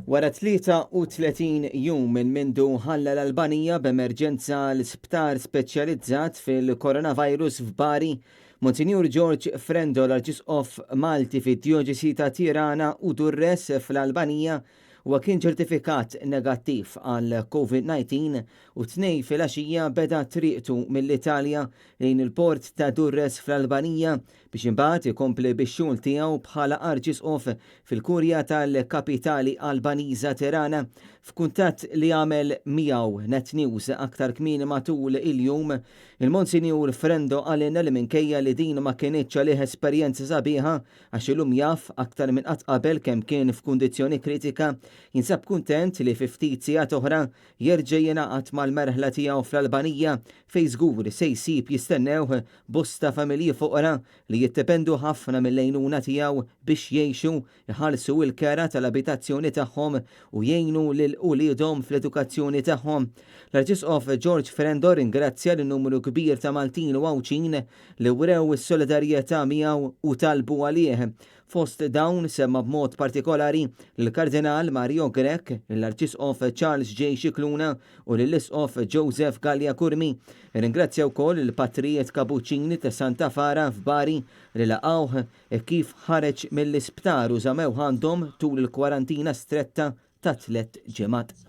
Wara 33 jum minn mindu ħalla l-Albanija b'emerġenza l-isptar speċjalizzat fil-coronavirus f'Bari, Monsignor George Frendo l-Arċisqof Malti fid-Djoċesi ta' Tirana u Durres fl-Albanija huwa kien ċertifikat negattiv għal COVID-19 u tnej fil-għaxija beda triqtu mill-Italja lejn il-port ta' Durres fl-Albanija biex imbagħad ikompli bix-xogħol tiegħu bħala arċisqof fil-kurja tal-kapitali Albaniża Tirana f'kuntatt li għamel miegħu Net News aktar kmieni matul il-jum. Il-Monsinjur Frendo għalina li minkejja li din ma kienitx għalih esperjenza sabiħa għax ilhom jaf aktar minn qatt qabel kemm kien f'kundizzjoni kritika, jinsab kuntent li fi ftit sigħat oħra jerġa' jingħaqad mal-merħla tiegħu fl-Albanija fejn żgur se jsib jistennew bosta familji foqra li jittependu ħafna mill-għajnuna tiegħu biex jgħixu jħallsu l-kera tal-abitazzjoni tagħhom u jgħinu lil uliedhom fl-edukazzjoni tagħhom. L-Arċisqof George Frendo ringrazzja l-numru kbir ta' Maltin u Għawċin li wrew is-solidarjetà miegħu u talbu għalih. Fost dawn semma b'mod partikolari l-Kardinal Mario Grech, l-Arċisqof Charles J. Xikluna u l-Isqof Joseph Gallia Kurmi. Ringrazzja wkoll il-Patrijiet Kapuċini ta' Santa Fara f'Bari li laqgħuh kif ħareġ mill-isptar u żamew għandhom tul il-kwarantina stretta ta' 3 ġimgħat.